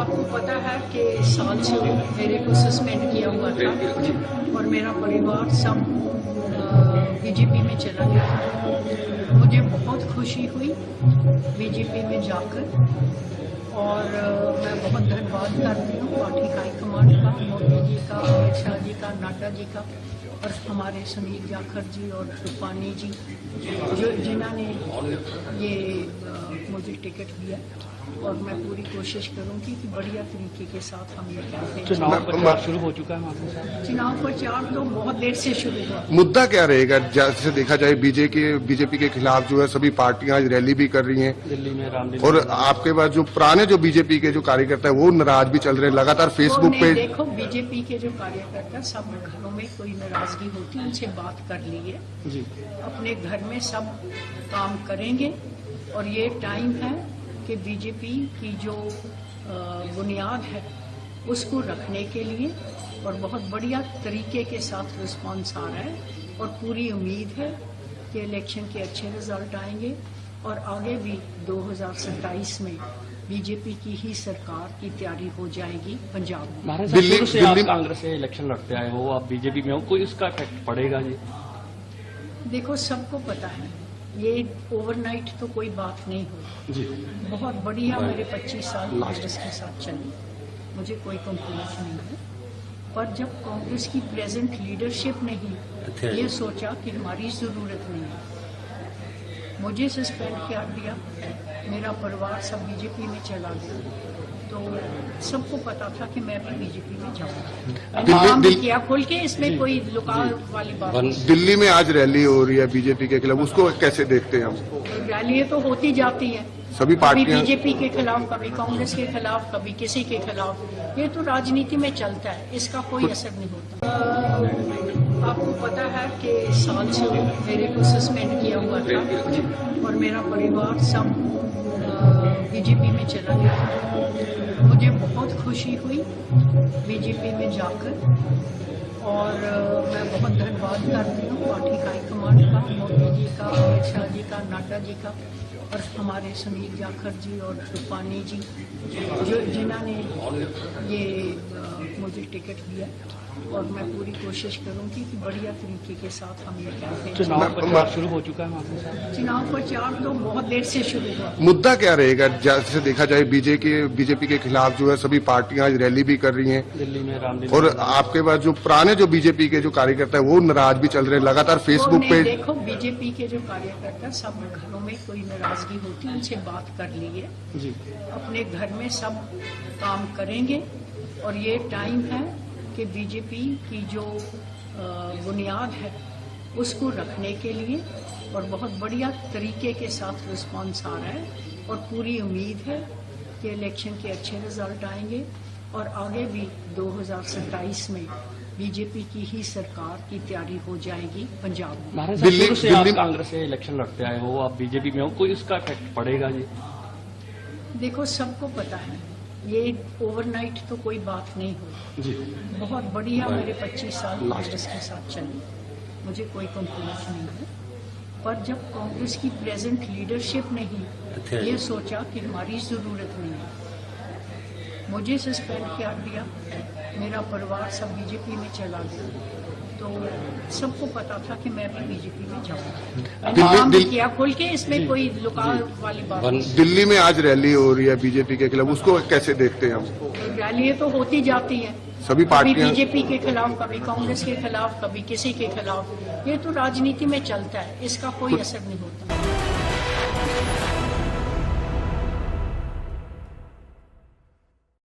आपको पता है कि साल से मेरे को सस्पेंड किया हुआ था और मेरा परिवार सब बीजेपी में चला गया। मुझे बहुत खुशी हुई बीजेपी में जाकर और मैं बहुत धन्यवाद करती हूँ पार्टी हाईकमांड का, मोदी जी का, अमित शाह जी का, नड्डा जी का और हमारे सुनील जाखड़ जी और रूपानी जी जिन्होंने ये मुझे टिकट दिया। और मैं पूरी कोशिश करूंगी कि बढ़िया तरीके के साथ हम ये कैंपेन। चुनाव प्रचार शुरू हो चुका है? चुनाव प्रचार तो बहुत देर से शुरू हुआ। मुद्दा क्या रहेगा? जैसे देखा जाए बीजेपी के खिलाफ जो है सभी पार्टियां आज रैली भी कर रही हैं दिल्ली में, रामलीला, और आपके पास जो पुराने जो बीजेपी के जो कार्यकर्ता है वो नाराज भी चल रहे हैं लगातार फेसबुक पे। देखो, बीजेपी के जो कार्यकर्ता सब घरों में कोई नाराजगी होती है उनसे बात कर ली है जी। अपने घर में सब काम करेंगे और ये टाइम है कि बीजेपी की जो बुनियाद है उसको रखने के लिए और बहुत बढ़िया तरीके के साथ रिस्पांस आ रहा है और पूरी उम्मीद है कि इलेक्शन के अच्छे रिजल्ट आएंगे और आगे भी 2027 में बीजेपी की ही सरकार की तैयारी हो जाएगी पंजाब में। दिल्ली से आप कांग्रेस से इलेक्शन लड़ते आए हो, आप बीजेपी में हो, कोई इसका इफेक्ट पड़ेगा जी? देखो, सबको पता है ये ओवरनाइट तो कोई बात नहीं हुई जी। बहुत बढ़िया मेरे 25 साल कांग्रेस के साथ चली, मुझे कोई कंप्लेंट नहीं है। पर जब कांग्रेस की प्रेजेंट लीडरशिप ने ही ये सोचा कि हमारी जरूरत नहीं है, मुझे सस्पेंड कर दिया, मेरा परिवार सब बीजेपी में चला गया, तो सबको पता था कि मैं भी बीजेपी में जाऊंगा। किया खोल के, इसमें कोई लुकाव वाली बात नहीं। दिल्ली में आज रैली हो रही है बीजेपी के खिलाफ, उसको कैसे देखते हैं हम? रैलियां तो होती जाती हैं, सभी पार्टियां बीजेपी के खिलाफ, कभी कांग्रेस के खिलाफ, कभी किसी के खिलाफ। ये तो राजनीति में चलता है, इसका कोई असर नहीं होता। आपको पता है कि साल से मेरे को सस्पेंड किया हुआ था और मेरा परिवार सब बीजेपी में चला गया। मुझे बहुत खुशी हुई बीजेपी में जाकर और मैं बहुत धन्यवाद करती हूँ पार्टी हाईकमांड का, मोदी जी का, अमित शाह जी का, नड्डा जी का और हमारे सुनील जाखड़ जी और रूपानी जी जिन्होंने ये मुझे टिकट दिया। और मैं पूरी कोशिश करूंगी कि बढ़िया तरीके के साथ हम ये कैंपेन। चुनाव प्रचार शुरू हो चुका है? चुनाव प्रचार तो बहुत देर से शुरू हुआ। मुद्दा क्या रहेगा? जैसे देखा जाए बीजेपी के खिलाफ जो है सभी पार्टियां आज रैली भी कर रही हैं दिल्ली में, रामलीला, और आपके पास जो पुराने जो बीजेपी के जो कार्यकर्ता है वो नाराज भी चल रहे हैं लगातार फेसबुक पे। देखो, बीजेपी के जो कार्यकर्ता सब घरों में कोई नाराजगी होती है उनसे बात कर ली है जी। अपने घर में सब काम करेंगे और ये टाइम है कि बीजेपी की जो बुनियाद है उसको रखने के लिए और बहुत बढ़िया तरीके के साथ रिस्पांस आ रहा है और पूरी उम्मीद है कि इलेक्शन के अच्छे रिजल्ट आएंगे और आगे भी 2027 में बीजेपी की ही सरकार की तैयारी हो जाएगी पंजाब में। दिल्ली से आप कांग्रेस से इलेक्शन लड़ते आए हो, आप बीजेपी में हो, कोई इसका इफेक्ट पड़ेगा जी? देखो, सबको पता है ये ओवरनाइट तो कोई बात नहीं हुई जी। बहुत बढ़िया मेरे 25 साल कांग्रेस के साथ चली, मुझे कोई कंप्लेंट नहीं है। पर जब कांग्रेस की प्रेजेंट लीडरशिप ने ही ये सोचा कि हमारी जरूरत नहीं है, मुझे सस्पेंड कर दिया, मेरा परिवार सब बीजेपी में चला गया, तो सबको पता था कि मैं भी बीजेपी में जाऊंगा। किया खोल के, इसमें कोई लुकाव वाली बात नहीं। दिल्ली में आज रैली हो रही है बीजेपी के खिलाफ, उसको कैसे देखते हैं हम? रैलियां तो होती जाती हैं, सभी पार्टियां बीजेपी के खिलाफ, कभी कांग्रेस के खिलाफ, कभी किसी के खिलाफ। ये तो राजनीति में चलता है, इसका कोई असर नहीं होता।